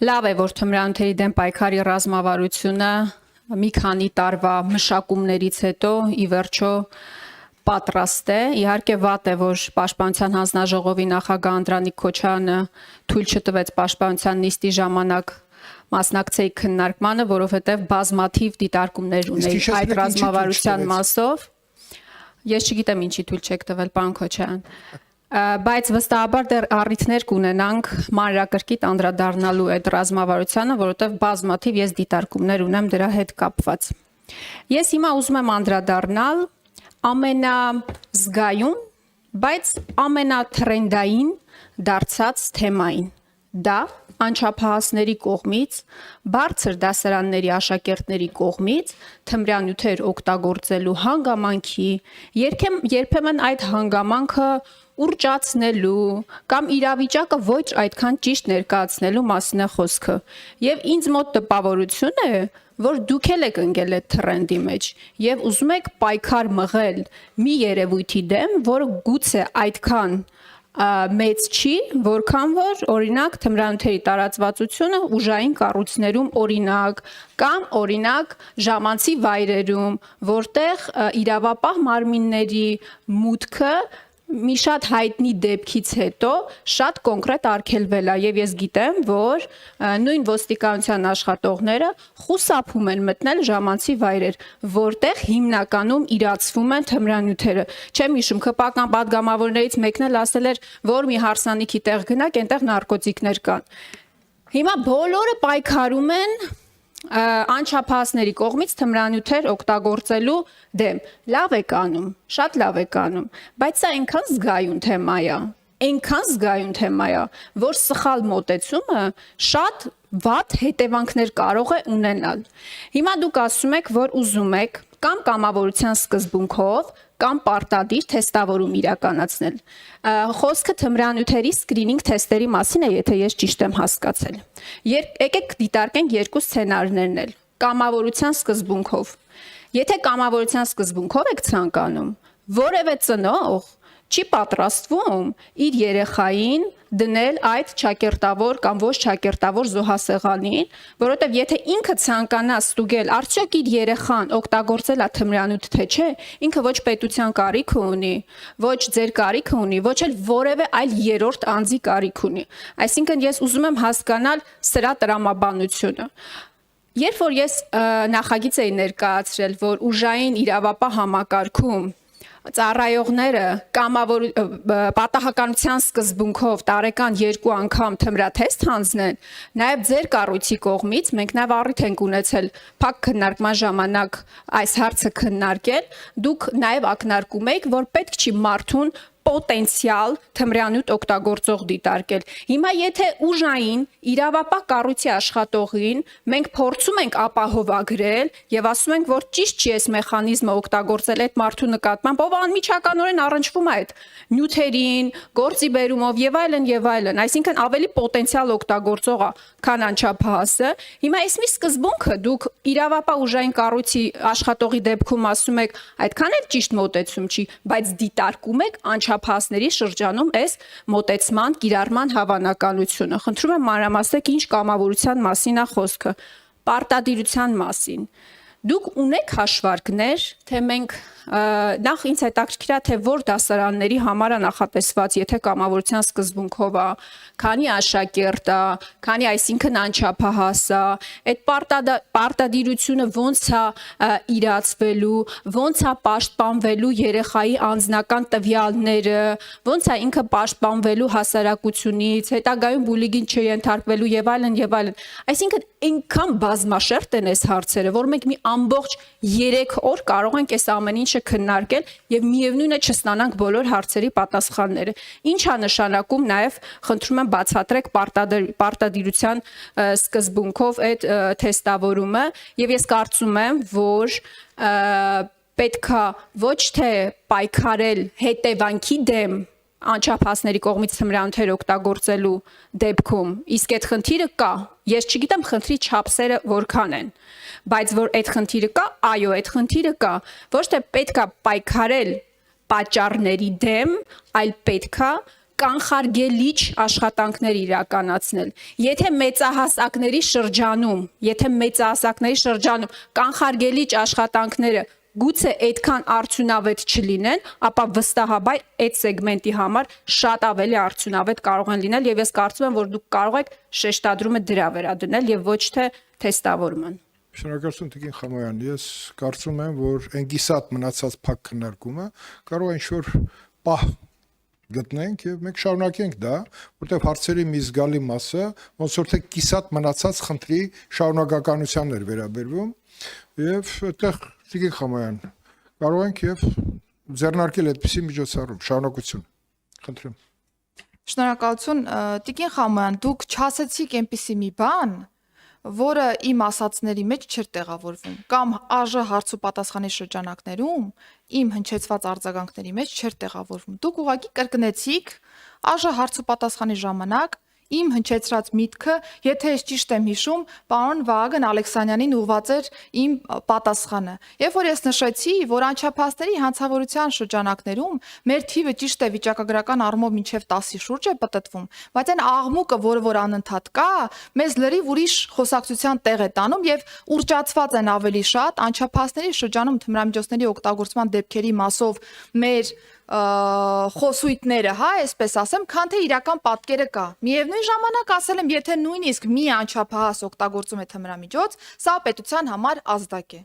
Լավ է, որ թմրանյութերի դեմ պայքարի ռազմավարությունը մի քանի տարվա մշակումներից հետո ի վերջո պատրաստ է։ Իհարկե վատ է, որ Պաշտպանության հանձնաժողովի նախագահ Անդրանիկ Քոչարյանը թույլ չտվեց Պաշտպանության նիստի ժամանակ մասնակցեի քննարկմանը, որովհետև բազմաթիվ դիտարկումներ ունեի այդ ռազմավարության մասով։ Ես չգիտեմ ինչի թույլ չեք տվել, պարոն Քոչարյան, բայց վստահաբար դեռ առիթներ կունենանք մանրակրկիտ անդրադառնալու այդ ռազմավարությանը, որովհետև բազմաթիվ ես դիտարկումներ ունեմ դրա հետ կապված։ Ես հիմա ուզում եմ անդրադառնալ ամենազգայուն, բայց ամենաթրենդային դարձած թեմային։ Դա անչափահասների կողմից, բարձր դասարանների աշակերտների կողմից թմրանյութեր օգտագործելու հանգամանքի, երբեմն այդ հանգամանքը ուռճացնելու կամ իրավիճակը ոչ այդքան ճիշտ ներկայացնելու մասին է խոսքը։ Եվ ինձ մոտ տպավորություն է, որ դուք եք ընկել այդ թրենդի մեջ եւ ուզում եք պայքար մղել մի երևույթի դեմ, որը գուցե այդքան մեծ չի, որքան որ օրինակ թմրանյութերի տարածվածությունը ուժային կառույցներում օրինակ կամ օրինակ ժամանցի վայրերում, որտեղ իրավապահ մարմինների մուտքը մի շատ հայտնի դեպքից հետո շատ կոնկրետ արգելվել է եւ ես գիտեմ, որ նույն ոստիկանության աշխատողները խուսափում են մտնել ժամանցի վայրեր, որտեղ հիմնականում իրացվում են թմրանյութերը։ Չեմ հիշում, ԿՊԱ-կան պատգամավորներից մեկն էլ ասել էր, որ մի հարսանիքի տեղ գնաք, այնտեղ նարկոտիկներ կան։ Հիմա բոլորը պայքարում են անչափահասների կողմից թմրանյութեր օգտագործելու դեմ։ Լավ եք անում, շատ լավ եք անում, բայց սա այնքան զգայուն թեմա է, որ սխալ մոտեցումը շատ վատ հետևանքներ կարող է ունենալ։ Հիմա դուք ասում եք, որ ուզում եք կամ կամավորության սկզբունքով կամ պարտադիր թեստավորում իրականացնել։ Խոսքը թմրանյութերի սկրինինգ թեստերի մասին է, եթե ես ճիշտ եմ հասկացել։ Եկեք դիտարկենք երկու սցենարներն էլ։ Կամավորության սկզբունքով։ Եթե կամավորության սկզբունքով եք ցանկանում, որևէ ծնող չի պատրաստվում իր երեխային դնել այդ ճակերտավոր կամ ոչ ճակերտավոր զոհասեղանին, որովհետև եթե ինքը ցանկանա ստուգել, արդյոք իր երեխան օգտագործել է թմրանյութ թե չէ, ինքը ոչ պետության կարիք ունի, ոչ ձեր կարիք ունի, ոչ էլ որևէ այլ երրորդ անձի կարիք ունի։ Այսինքն ես ուզում եմ հասկանալ սրա տրամաբանությունը։ Երբ որ ես նախագիծ էի ներկայացրել, որ ուժային իրավապահ համակարգում ծառայողները պատահականության սկզբունքով տարեկան 2 անգամ թմրաթեստ հանձնեն, նաև ձեր կառույցի կողմից մենք նաև առիթ ենք ունեցել փակ քննարկման ժամանակ այս հարցը քննարկել, դուք նաև ակնարկում եք, որ պետք չի մարդուն պոտենցիալ թմրանյութ օգտագործող դիտարկել։ Հիմա եթե ուժային իրավապահ կառույցի աշխատողին մենք փորձում ենք ապահովագրել եւ ասում ենք, որ ճիշտ չի այս մեխանիզմը օգտագործել այդ մարդու նկատմամբ, ով անմիջականորեն առնչվում է այդ նյութերին, գործի բերումով եւ այլն, այսինքն ավելի պոտենցիալ օգտագործող է, քան անչափահասը։ Հիմա այս մի սկզբունքը դուք իրավապահ ուժային կառույցի աշխատողի դեպքում ասում եք, այդքան էլ ճիշտ մոտեցում չի, բայց դիտարկում եք անչափահասների շրջանում այս մոտեցման կիրառման հավանականությունը։ Խնդրում եմ մանրամասնեք ինչ կամավորության մասին է խոսքը, պարտադիրության մասին։ Դուք ունեք հաշվարկներ, թե մենք նախ ինձ հետաքրքիր է, թե որ դասարանների համար է նախատեսված, եթե կամավորության սկզբունքով է, քանի աշակերտ է, քանի այսինքն անչափահաս է, այդ պարտադիրությունը ոնց է իրացվելու, ոնց է պաշտպանվելու երեխայի անձնական տվյալները, ոնց է ինքը պաշտպանվելու հասարակությունից, հետագայում բուլինգին չենթարկվելու եւ այլն։ Այսինքն այնքան բազմաշերտ են այս հարցերը, որ մենք մի ամբողջ 3 օր կարող ենք այս ամեն ինչը քննարկել եւ միևնույն է չստանանք բոլոր հարցերի պատասխանները։ Ինչ է նշանակում նաեւ խնդրում եմ բացատրեք պարտադիրության սկզբունքով այդ թեստավորումը եւ ես կարծում եմ, որ պետքա ոչ թե պայքարել հետևանքի դեմ անչափահասների կողմից թմրանյութեր օգտագործելու դեպքում, իսկ այդ խնդիրը կա։ Ես չգիտեմ խնդրի չափսերը որքան են, բայց որ այդ խնդիրը կա, այո, այդ խնդիրը կա։ Ոչ թե պետքա պայքարել պատճառների դեմ, այլ պետքա կանխարգելիչ աշխատանքներ իրականացնել։ Եթե մեծահասակների շրջանում կանխարգելիչ աշխատանքները գուցե այդքան արդյունավետ չլինեն, ապա վստահաբար այդ սեգմենտի համար շատ ավելի արդյունավետ կարող են լինել եւ ես կարծում եմ, որ դուք կարող եք շեշտադրումը դրա վերադնել եւ ոչ թե թեստավորման։ Շնորհակալություն Տիկին Խամոյան, ես կարծում եմ, որ այն գիսատ մնացած փակ քննարկումը կարող է ինչ-որ պահ գտնենք եւ մենք շարունակենք դա, որտեղ հարցերի մի զգալի մասը ոնց որ թե կիսատ մնացած խնդրի շարունակականությանն էր վերաբերվում եւ այդտեղ Տիկին Խամոյան կարող ենք եւ ձեռնարկել այդպիսի միջոցառում, շարունակություն։ Խնդրեմ։ Շնորհակալություն Տիկին Խամոյան, դուք չասեցիք այնպիսի մի բան, որը իմ ասածների մեջ չէր տեղավորվում, կամ ԱԺ հարց ու պատասխանի շրջանակներում իմ հնչեցված արձագանքների մեջ չէր տեղավորվում։ Դուք ուղղակի կրկնեցիք ԱԺ հարց ու պատասխանի ժամանակ իմ հնչեցրած միտքը, եթե ես ճիշտ եմ հիշում, պարոն Վահագն Ալեքսանյանին ուղղված էր իմ պատասխանը։ Երբ որ ես նշեցի, որ անչափահասների հանցավորության շրջանակներում մեր թիվը ճիշտ է վիճակագրական առումով մինչև 10-ի շուրջ է պտտվում, բայց այն աղմուկը, որ անընդհատ կա, մեզ լրիվ ուրիշ խոսակցության տեղ է տանում եւ ուռճացված են ավելի շատ անչափահասների շրջանում թմրամիջոցների օգտագործման դեպքերի մասով մեր խոսույթները, հա, այսպես ասեմ, քան թե իրական պատկերը կա։ Միևնույն ժամանակ ասել եմ, եթե նույնիսկ մի անչափահաս օգտագործում է թմրամիջոց, սա պետության համար ազդակ է։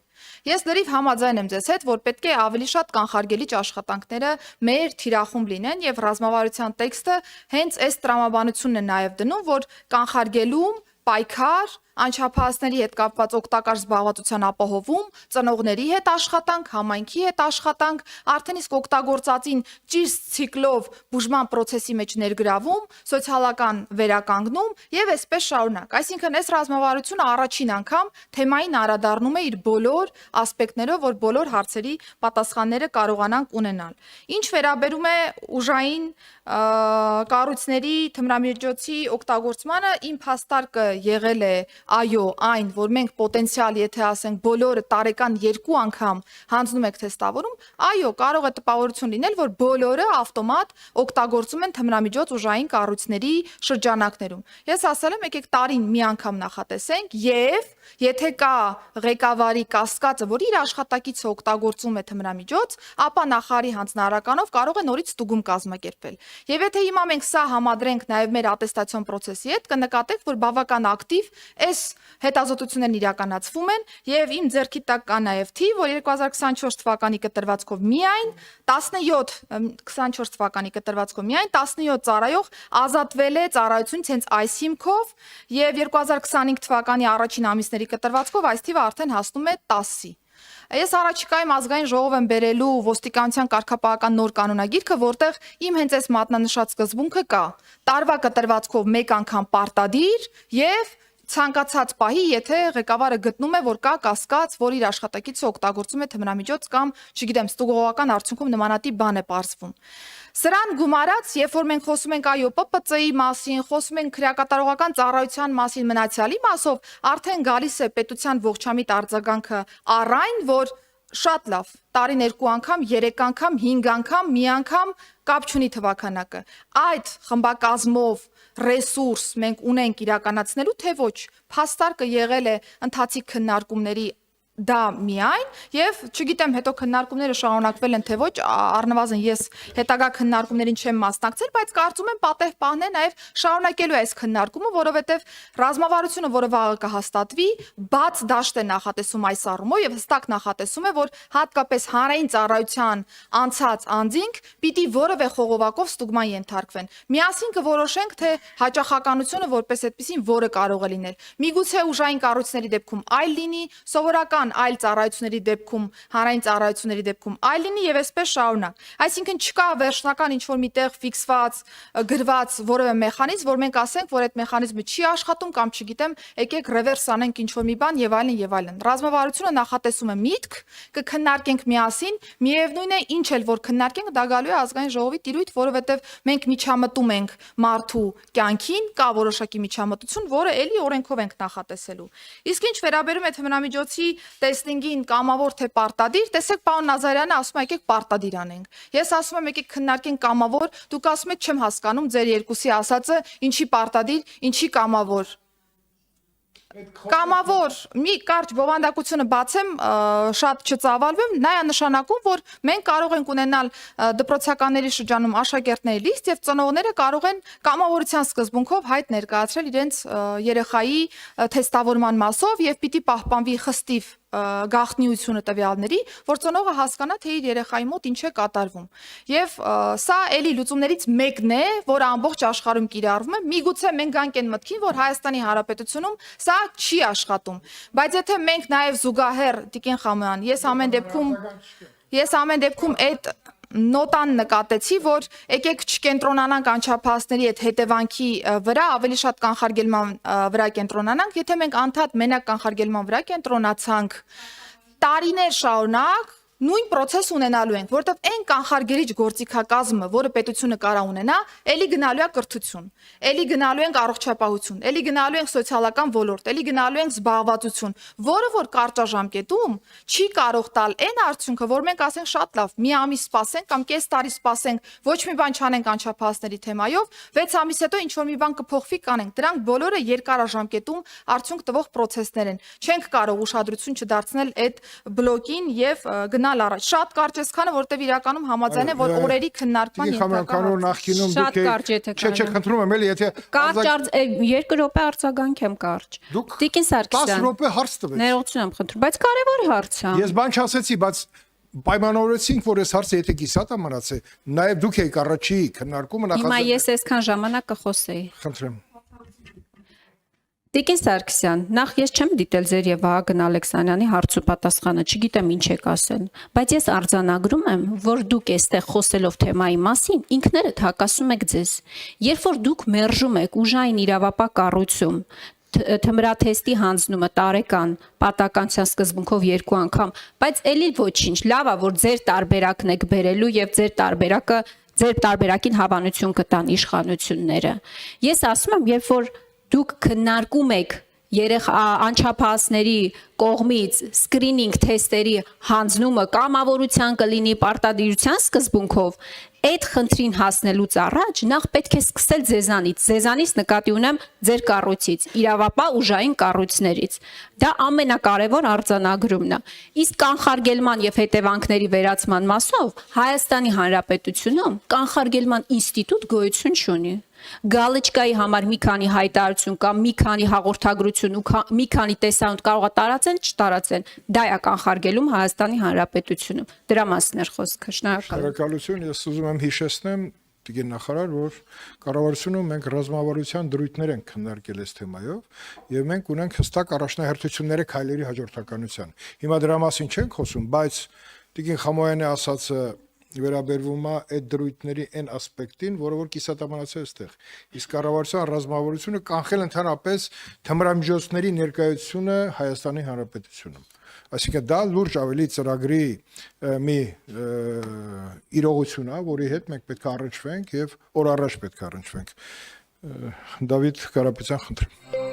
Ես լրիվ համաձայն եմ ձեզ հետ, որ պետք է ավելի շատ կանխարգելիչ աշխատանքները մեր թիրախում լինեն եւ ռազմավարության տեքստը հենց այս տրամաբանությունն է նաեւ դնում, որ կանխարգելում պայքար, անչափահասների հետ կապված օգտակար զբաղվածության ապահովում, ծնողների հետ աշխատանք, համայնքի հետ աշխատանք, արդեն իսկ օգտագործածին ճիշտ ցիկլով բուժման process-ի մեջ ներգրավում, սոցիալական վերականգնում եւ այսպես շարունակ։ Այսինքն այս ռազմավարությունը առաջին անգամ թեմային անդրադառնում է իր բոլոր ասպեկտներով, որ բոլոր հարցերի պատասխանները կարողանանք ունենալ։ Ինչ վերաբերում է ուժային կառույցների թմրամիջոցի օգտագործմանը, իմ փաստարկը եղել է այո, այն, որ մենք պոտենցիալ, եթե ասենք բոլորը տարեկան 2 անգամ հանձնում եք թեստավորում, այո, կարող է տպավորություն լինել, որ բոլորը ավտոմատ օգտագործում են թմրամիջոց ուժային կառույցների շրջանակներում։ Ես ասել եմ, եկեք տարին մի անգամ նախատեսենք եւ եթե կա ղեկավարի կասկածը, որ իր աշխատակիցը օգտագործում է թմրամիջոց, ապա նախարարի հանձնարարականով կարող է նորից ստուգում կազմակերպել։ Եվ եթե հիմա մենք սա համադրենք նաև մեր ատեստացիոն process-ի հետ, կնկատենք, որ բավական ակտիվ այս հետազոտություններն իրականացվում են եւ իմ ձեռքի տակ կա նաև թիվ, որ 2024 թվականի կտրվածքով միայն 17 ծառայող ազատվել է ծառայությունից հենց այս հիմքով եւ 2025 թվականի առաջին ամիսների կտրվածքով այս թիվը արդեն հասնում է 10-ի։ Ես առաջիկայում ազգային ժողով եմ բերելու ոստիկանության կարգապահական նոր կանոնագիրքը, որտեղ իմ հենց այս մատնանշած սկզբունքը կա։ Տարվա կտրվածքով մեկ անգամ պարտադիր եւ ցանկացած պահի, եթե ղեկավարը գտնում է, որ կա կասկած, որ իր աշխատակիցը օգտագործում է թմրամիջոց կամ, չգիտեմ, ստուգողական արդյունքում նմանատիպ բան է պարզվում։ Սրան գումարած, երբ որ մենք խոսում ենք այո ՊՊՑ-ի մասին, խոսում ենք քրեակատարողական ծառայության մասին, մնացյալի մասով, արդեն գալիս է պետության ողջամիտ արձագանքը առ այն, որ շատ լավ, տարին 2 անգամ, 3 անգամ, 5 անգամ, մի անգամ կապ չունի թվականակը։ Այդ խմբակազմով ռեսուրս մենք ունենք իրականացնելու, թե ոչ, փաստարկը եղել է ընթացիկ քննարկումների դա միայն եւ չգիտեմ հետո քննարկումները շարունակվել են թե ոչ, առնվազն ես հետագա քննարկումներին չեմ մասնակցել, բայց կարծում եմ պատեհ պահն է նաեւ շարունակելու այս քննարկումը, որովհետեւ ռազմավարությունը, որը վաղը կհաստատվի, բաց դաշտ է նախատեսում այս առումով եւ հստակ նախատեսում է, որ հատկապես հանրային ծառայության անցած անձինք պիտի որևէ խողովակով ստուգման ենթարկվեն։ Միասին կորոշենք, թե հաճախականությունը որպես այդպեսին որը կարող է լինել։ Միգուցե ուժային կառույցների դեպքում այլ լինի, սովորական այլ ծառայությունների դեպքում, հանրային ծառայությունների դեպքում այլ լինի եւ այսպես շարունակ։ Այսինքն չկա վերջնական ինչ-որ միտեղ ֆիքսված, գրված որևէ մեխանիզմ, որ մենք ասենք, որ այդ մեխանիզմը չի աշխատում կամ չգիտեմ, եկեք ռևերս անենք ինչ-որ մի բան եւ այլն եւ այլն։ Ռազմավարությունը նախատեսում է միտք, կքննարկենք միասին, միևնույն է, ինչ էլ որ քննարկենք, դա գալու է ազգային ժողովի տիրույթ, որովհետեւ մենք միջամտում ենք մարդու կյանքին, կա որոշակի միջամտություն, որը էլի օրենքով ենք նախատեսելու։ Իսկ ինչ վերաբերում է թմրամիջոցի տեստինգին կամավոր թե պարտադիր, տեսեք պարոն Նազարյանը ասում է եկեք պարտադիր անենք։ Ես ասում եմ եկեք քննարկենք կամավոր, դուք ասում եք չեմ հասկանում ձեր երկուսի ասածը, ինչի պարտադիր, ինչի կամավոր։ Կամավոր մի կարճ բովանդակությունը բացեմ, շատ չծավալվեմ, նա է նշանակում, որ մենք կարող ենք ունենալ դպրոցականների շրջանում աշակերտների լիստ եւ ծնողները կարող են կամավորության սկզբունքով հայտ ներկայացրել իրենց երեխայի թեստավորման մասով եւ պիտի պահպանվի խստիվ գաղտնիությունը տվյալների, որ ծնողը հասկանա, թե իր երեխայի մոտ ինչ է կատարվում։ Եվ սա էլի լուծումներից մեկն է, որը ամբողջ աշխարհում կիրառվում է։ Միգուցե մենք գանք այն մտքին, որ Հայաստանի Հանրապետությունում սա չի աշխատում։ Բայց եթե մենք նաև զուգահեռ Տիկին Խամոյան, ես ամեն դեպքում այդ նոտան նկատեցի, որ եկեք չկենտրոնանանք անչափահասների այդ հետևանքի վրա, ավելի շատ կանխարգելման վրա կենտրոնանանք, եթե մենք անդադ մենակ կանխարգելման վրա կենտրոնացանք, տարիներ շարունակ նույն process ունենալու ենք, որտեղ այն կանխարգելիչ գործիքակազմը, որը պետությունը կարա ունենա, էլի գնալու է կրթություն, էլի գնալու ենք առողջապահություն, էլի գնալու ենք սոցիալական ոլորտ, էլի գնալու ենք զբաղվածություն, որը որ կարճաժամկետում չի կարող տալ այն արդյունքը, որ մենք ասենք շատ լավ, մի ամիս սպասենք կամ կես տարի սպասենք, ոչ մի բան չանենք անչափահասների թեմայով, 6 ամիս հետո ինչ որ մի բան կփոխվի կանենք։ Դրանք բոլորը երկարաժամկետում արդյունք տվող process-ներ են։ Չենք կարող ուշադրություն չդարձնել այդ բլոկին եւ գնալ առաջ։ Շատ կարճ է սքանը, որտեվ իրականում համաձայն է, որ օրերի քննարկման ենթակա նախինում Շատ կարճ եթե Չէ, խնդրում եմ, էլի եթե կարճ 2 րոպե արձագանք եմ կարճ։ Տիկին 10 Սարգսյան, րոպե հարց տվեք։ ներողություն եմ խնդրում, բայց կարևոր հարց է։ Ես բան չասեցի, բայց պայմանավորեցինք, որ այս հարցը եթե կիսատ է մնացել, նաև դուք եք առաջի քննարկումը Հիմա ես այսքան ժամանակ կխոսեի։ Խնդրեմ։ Տիկին Սարգսյան, նախ ես չեմ դիտել ձեր եւ Վահագն Ալեքսանյանի հարց ու պատասխանը, չգիտեմ ինչ եք ասել, բայց ես արձանագրում եմ, որ դուք այստեղ խոսելով թեմայի մասին ինքներդ հակասում եք ձեզ։ Երբ որ դուք մերժում եք ուժային իրավապահ կառույցում թմրաթեստի հանձնումը տարեկան պատականության սկզբունքով 2 անգամ, բայց էլի ոչինչ, լավ է, որ ձեր տարբերակն եք բերելու եւ ձեր տարբերակին հավանություն կտան իշխանությունները։ Ես ասում եմ, երբ որ դուք քննարկում եք անչափահասների կողմից սկրինինգ թեստերի հանձնումը կամավորության կլինի պարտադիրության սկզբունքով, այդ խնդրին հասնելուց առաջ նախ պետք է սկսել ձեզանից նկատի ունեմ ձեր կառույցից, իրավապահ ուժային կառույցներից։ Դա ամենակարևոր արձանագրումն է։ Իսկ կանխարգելման եւ հետևանքների վերացման մասով Հայաստանի Հանրապետությունում կանխարգելման ինստիտուտ գոյություն չունի։ Գալիչկայի համար մի քանի հայտարարություն կամ մի քանի հաղորդագրություն ու մի քանի տեսանյութ կարող է տարածեն, չտարածեն։ Դա է կանխարգելում Հայաստանի Հանրապետությունում։ Դրա մասին էր խոսքը։ Շնորհակալ։ Շնորհակալություն, ես ուզում եմ հիշեցնեմ Տիկին նախարար, որ կառավարությունում մենք ռազմավարության դրույթներ ենք քննարկել այս թեմայով եւ մենք ունենք հստակ առաջնահերթությունները քայլերի հաջորդականության։ Հիմա դրա մասին չենք խոսում, բայց Տիկին Խամոյանի ասածը վերաբերվում է այդ դրույթների այն ասպեկտին, որը որ կիսատամանացել այստեղ։ Իսկ կառավարության ռազմավարությունը կանխել ընդհանրապես թմրամիջոցների ներկայությունը Հայաստանի Հանրապետությունում։ Այսինքն դա լուրջ ավելի ծրագրի մի իրողություն է, որի հետ մենք պետք է առնչվենք եւ օր առաջ պետք է առնչվենք։ Դավիթ Կարապետյան, խնդրեմ։